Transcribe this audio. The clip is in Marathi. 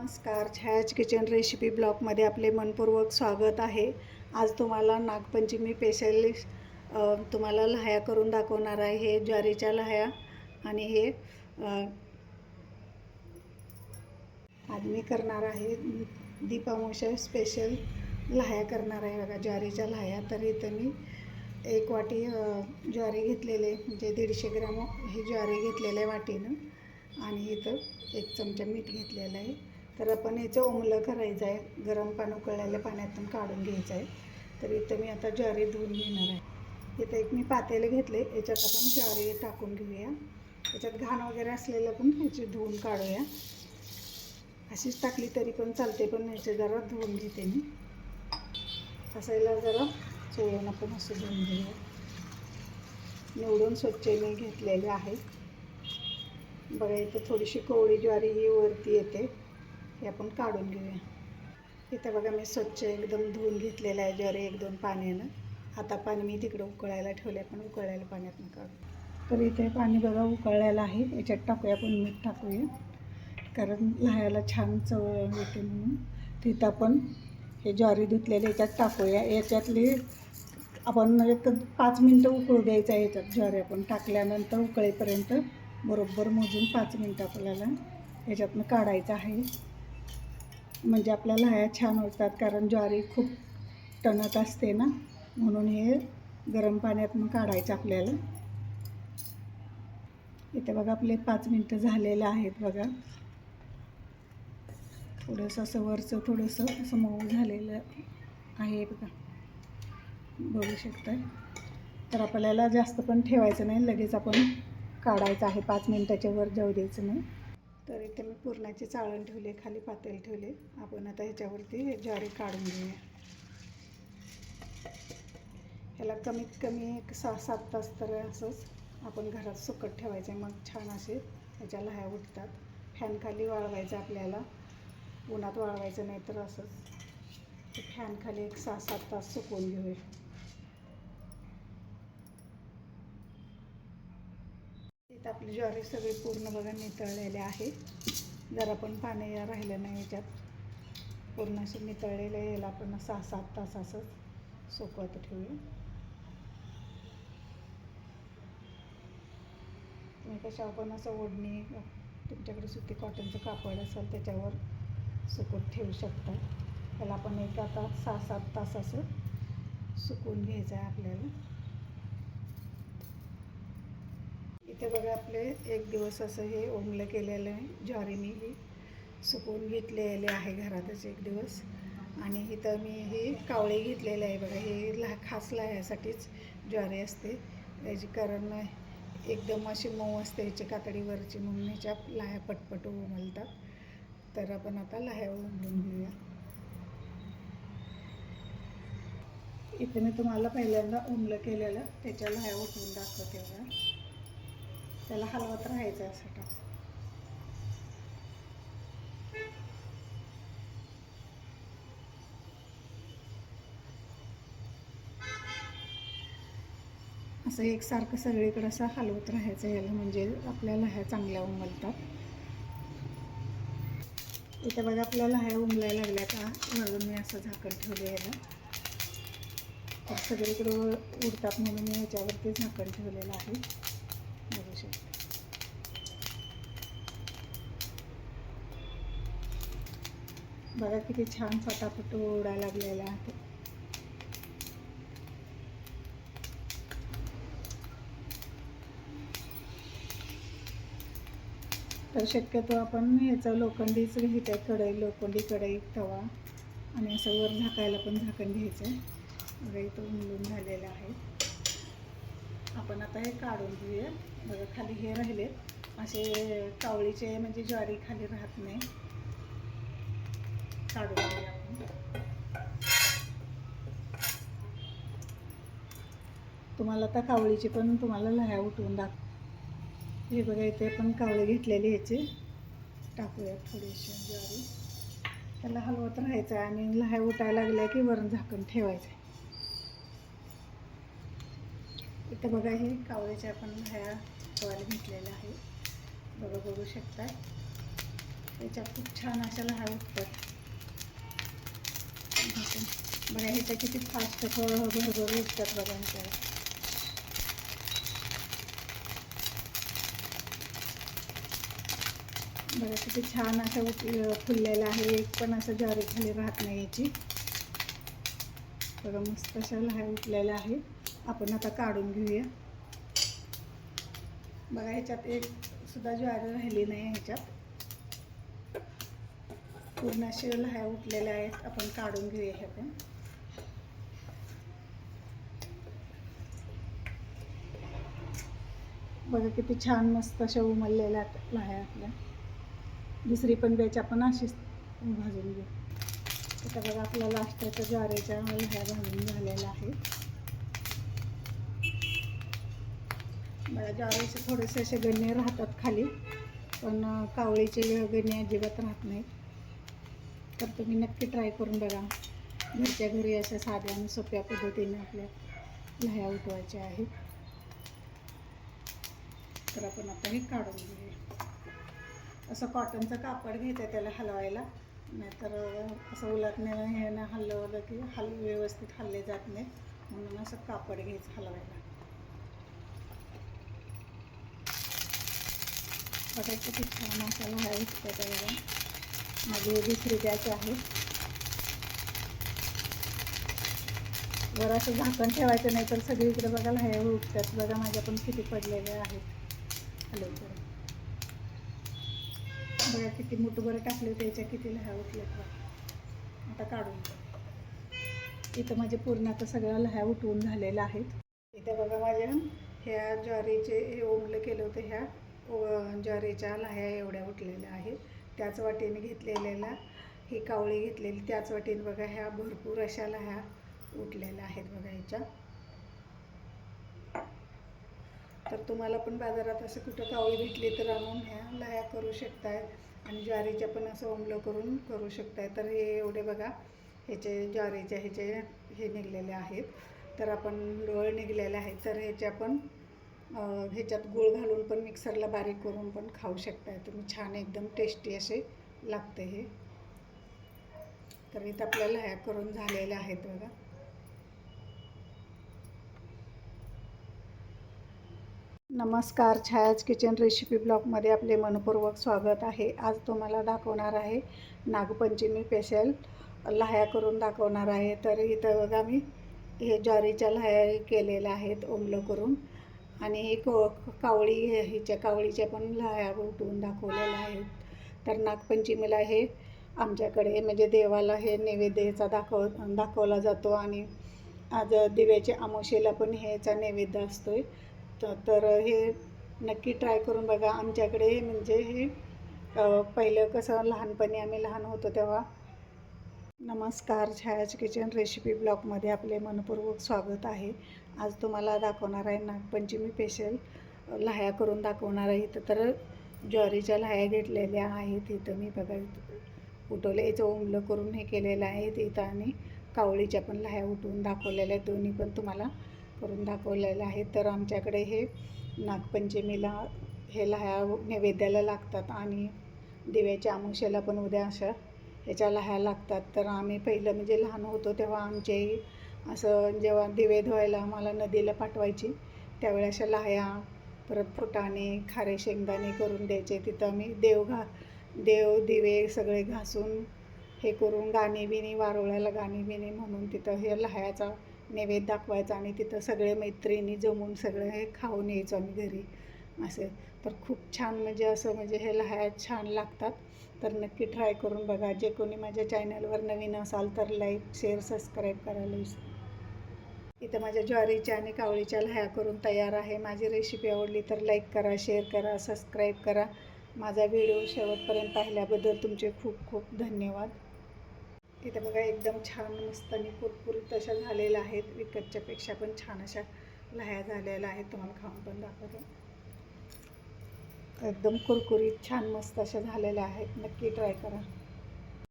नमस्कार, छायाच किचन रेसिपी ब्लॉगमध्ये आपले मनपूर्वक स्वागत आहे. आज तुम्हाला नागपंचमी स्पेशल तुम्हाला लहाया करून दाखवणार आहे. हे ज्वारीच्या लहाया आणि हे आज मी करणार आहे दीपावली स्पेशल लहाया करणार आहे. बघा, ज्वारीच्या लहाया. तर इथं मी 1 वाटी ज्वारी घेतलेले, म्हणजे 150 ग्राम ही ज्वारी घेतलेलं आहे वाटीनं. आणि इथं 1 चमचा मीठ घेतलेलं आहे. तर आपण याचं ओमलं करायचं आहे. गरम पाणी उकळलेल्या पाण्यातून काढून घ्यायचं आहे. तर इथं मी आता ज्वारी धुवून घेणार आहे. इथं एक मी पातेलं घेतले, याच्यात आपण ज्वारी टाकून घेऊया. याच्यात घाण वगैरे असलेलं पण याची धुवून काढूया. अशीच टाकली तरी पण चालते, पण याचे जरा धुवून घेते मी. असायला जरा चोळून आपण असं धुवून घेऊया. निवडून स्वच्छ मी घेतलेले आहे. बघा, इथं थोडीशी कोवळी ज्वारी ही वरती येते, हे आपण काढून घेऊया. इथं बघा, मी स्वच्छ एकदम धुवून घेतलेलं आहे ज्वारी 1-2 पाण्यानं. आता पाणी मी तिकडं उकळायला ठेवले, पण उकळलेल्या पाण्यातून काढू. तर इथे पाणी बघा उकळलेलं आहे. याच्यात टाकूया, आपण मीठ टाकूया, कारण लहायला छान चव येते म्हणून. तिथं आपण हे ज्वारी धुतलेले याच्यात टाकूया. याच्यातली आपण 5 मिनटं उकळू द्यायचं आहे. याच्यात ज्वारी आपण टाकल्यानंतर उकळेपर्यंत बरोबर मोजून 5 मिनटं आपल्याला याच्यातनं काढायचं आहे. म्हणजे आपल्याला ह्या छान होतात, कारण ज्वारी खूप टणक असते ना, म्हणून हे गरम पाण्यातून काढायचं आपल्याला. इथे बघा, आपले 5 मिनटं झालेले आहेत. बघा, थोडंसं असं वरचं थोडंसं असं मऊ झालेलं आहे. बघा, बघू शकता. तर आपल्याला जास्त पण ठेवायचं नाही, लगेच आपण काढायचं आहे. 5 मिनटाच्या वर जाऊ द्यायचं नाही. तर इथे मी पुरणाचे चाळण ठेवले, खाली पातेल ठेवले. आपण आता ह्याच्यावरती ज्वारी काढून घेऊया. ह्याला कमीत कमी 6-7 तास तर असंच आपण घरात सुकत ठेवायचं आहे. मग छान असे ह्याच्या लहाया उठतात. फॅन खाली वाळवायचं आपल्याला, उन्हात वाळवायचं नाही. तर असंच फॅन खाली 6-7 तास सुकवून घेऊया. इथं आपली ज्वारी सगळी पूर्ण बघा नितळलेले आहे. जरा पण पाणी राहिलं नाही याच्यात, पूर्ण असे नितळलेले. याला आपण 6-7 तास असंच सुकवत ठेवूया. तुम्ही कशावर पण असं ओढणी, तुमच्याकडे सुती कॉटनचं कापड असेल त्याच्यावर सुकवत ठेवू शकता. त्याला आपण आता 6-7 तास असं सुकवून घ्यायचं आहे आपल्याला. इथे बघा, आपले 1 दिवस असं हे ओमलं केलेलं आहे. ज्वारी मी ही सुकवून घेतलेले आहे घरातच 1 दिवस. आणि इथं मी हे कावळे घेतलेले आहे. बघा, हे खास लाह्यासाठीच ज्वारी असते याची, कारण एकदम अशी मऊ असते याची कातडीवरची, म्हणून ह्याच्या लाह्या पटपट उमलतात. तर आपण आता लाह्या उमलून घेऊया. इथे मी तुम्हाला पहिल्यांदा उमलं केलेलं त्याच्या लाह्या उठवून दाखवते. बघा, त्याला हलवत राहायचं असं टाक. असं एकसारखं सगळीकडं असं हलवत राहायचं याला, म्हणजे आपल्याला ह्या चांगल्या उमलतात. इथे बघा, आपल्याला ह्या उमलायला लागल्या का, वरून मी असं झाकण ठेवलं याला. तर सगळीकडं उडतात म्हणून मी ह्याच्यावरती झाकण ठेवलेलं आहे. बघू शकता. बघा किती छान फटाफट उडायला लागलेला आहे. तर शक्यतो आपण ह्याचं लोखंडीच घ्यायचं आहे, कढई, लोखंडी कढई, तवा, आणि असं वर झाकायला पण झाकण घ्यायचं आहे. बघा, इथं उमलून झालेलं आहे. आपण आता हे काढून घेऊया. बघा, खाली हे राहिले असे कावळीचे, म्हणजे ज्वारी खाली राहत नाही. काढून घेऊया आपण. तुम्हाला आता कावळीचे पण तुम्हाला लहाया उठवून दाखव. हे बघा, इथे पण कावळे घेतलेले, ह्याचे टाकूया थोडीशी ज्वारी. त्याला हलवत राहायचं आहे आणि लहाया उठायला लागल्या की वरून झाकण ठेवायचं आहे. इथं बघा, हे कावळ्याच्या आपण लहाया ठेवायला घेतलेल्या आहे. बघा, बघू शकता. त्याच्यात खूप छान अशा लाह्या उठतात. बघा ह्याच्या किती फास्ट भरभर उठतात बघा ह्याच्यावर. बघा किती छान असं फुललेलं आहे. एक पण असं ज्वारी खाली राहत नाही याची. बघा मस्त अशा लाह्या उठलेल्या आहे. आपण आता काढून घेऊया. बघा ह्याच्यात एक सुद्धा ज्वारी राहिली नाही. ह्याच्यात पूर्ण अशा लाह्या उठलेल्या आहेत. आपण काढून घेऊया हे पण. बघा किती छान मस्त अशा उमललेल्या लाह्या आपल्या. दुसरी पण बॅच आपण अशीच भाजून घेऊ. आता बघा आपल्या लास्टच्या ज्वारीच्या लाह्या भाजून झालेल्या आहेत. बघा ज्वारीचे थोडेसे असे गण्य राहतात खाली, पण कावळीचे गण्य अजिबात राहत नाहीत. तर तुम्ही नक्की ट्राय करून बघा. घरच्या घरी अशा साध्या आणि सोप्या पद्धतीने आपल्या लाह्या उठवायच्या आहेत. तर आपण आता हे काढून घेऊया. असं कॉटनचं कापड घ्यायचं त्याला हलवायला, नाहीतर असं उलटण्याला हे ना हलवलं की व्यवस्थित हल्ले जात नाही. म्हणून असं कापड घ्यायचं हलवायला. बघा किती छान असा लाह्या उठतात बघा. माझी दुसरी बॅच आहे. वर असं झाकण ठेवायचं नाही तर सगळीकडे बघा लाह्या उठतात. बघा माझ्या पण किती पडलेल्या आहेत हलवून. बघा किती मुठभर टाकले त्याच्या किती लाह्या उठल्यात बघा. आता काढून इथं माझे पूर्ण आता सगळ्या लाह्या उठवून झालेल्या आहेत. इथं बघा माझ्या ह्या ज्वारीचे ओमलं केलं होतं, ह्या ज्वारीच्या लाह्या एवढ्या उठलेल्या आहेत. त्याच वाटीने घेतलेल्या ही कावळी घेतलेली त्याच वाटीने बघा ह्या भरपूर अशा लाह्या उठलेल्या आहेत बघा ह्याच्या. तर तुम्हाला पण बाजारात असं कुठं कावळी भेटली तर आणून ह्या लाह्या करू शकताय. आणि ज्वारीच्या पण असं ओमलं करून करू शकताय. तर हे एवढे बघा ह्याचे ज्वारीचे ह्याचे हे निघलेले आहेत. तर आपण डोळ निघलेले आहेत. तर ह्याचे आपण ह्याच्यात गूळ घालून पण मिक्सरला बारीक करून पण खाऊ शकताय तुम्ही. छान एकदम टेस्टी असे लागते हे. तर इथं आपल्याला ह्या करून झालेल्या आहेत बघा. नमस्कार, छायाज किचन रेसिपी ब्लॉगमध्ये आपले मनपूर्वक स्वागत आहे. आज तुम्हाला दाखवणार आहे नागपंचमी स्पेशल लाह्या करून दाखवणार आहे. तर इथं बघा मी हे ज्वारीच्या लाह्या केलेल्या आहेत ओमलं करून. आणि एक कावळीच्या पण लाह्या उठवून दाखवलेल्या आहेत. तर नागपंचमीला हे आमच्याकडे म्हणजे देवाला हे नैवेद्याचा दाखवला जातो. आणि आज दिव्याच्या अमावस्येला पण ह्याचा नैवेद्य असतोय. तर हे नक्की ट्राय करून बघा. आमच्याकडे म्हणजे हे पहिलं कसं लहानपणी आम्ही लहान होतो तेव्हा. नमस्कार, छायाज किचन रेसिपी ब्लॉगमध्ये आपले मनपूर्वक स्वागत आहे. आज तुम्हाला दाखवणार आहे नागपंचमी स्पेशल लाह्या करून दाखवणार आहे. इथं तर ज्वारीच्या लाह्या घेतलेल्या आहेत. इथं मी बघा उठवले याचं ओमलं करून हे केलेलं आहे इथं. आणि कावळीच्या पण लाह्या उठवून दाखवलेल्या आहेत. दोन्ही पण तुम्हाला करून दाखवलेलं आहे. तर आमच्याकडे हे नागपंचमीला हे लाह्या नैवेद्याला लागतात. आणि दिव्याच्या अमावस्येला पण उद्या अशा ह्याच्या लाह्या लागतात. तर आम्ही पहिलं म्हणजे लहान होतो तेव्हा आमच्याही असं जेव्हा दिवे धुवायला आम्हाला नदीला पाठवायची त्यावेळी अशा लाह्या परत फुटाणे खारे शेंगदाणे करून द्यायचे. तिथं आम्ही देव दिवे सगळे घासून हे करून गाणी बिणी वारोळ्याला गाणी बिणी म्हणून तिथं हे लाह्याचा नैवेद्य दाखवायचा. आणि तिथं सगळे मैत्रिणी जमून सगळं हे खाऊन यायचो आम्ही घरी असे. तर खूप छान म्हणजे असं म्हणजे हे लाह्या छान लागतात. तर नक्की ट्राय करून बघा. जे कोणी माझ्या चॅनलवर नवीन असाल तर लाईक शेअर सबस्क्राईब करायला विसरू. इथं माझ्या ज्वारीच्या आणि कावळीच्या लाह्या करून तयार आहे. माझी रेसिपी आवडली तर लाईक करा, शेअर करा, सबस्क्राईब करा. माझा व्हिडिओ शेवटपर्यंत पाहिल्याबद्दल तुमचे खूप खूप धन्यवाद. इथं बघा एकदम छान मस्त आणि कुरकुरीत अशा झालेल्या आहेत. विकतच्यापेक्षा पण छान अशा लाह्या झालेल्या आहेत. तुम्हाला खाऊन पण दाखवते. एकदम कुरकुरीत छान मस्त अशा झालेल्या आहेत. नक्की ट्राय करा.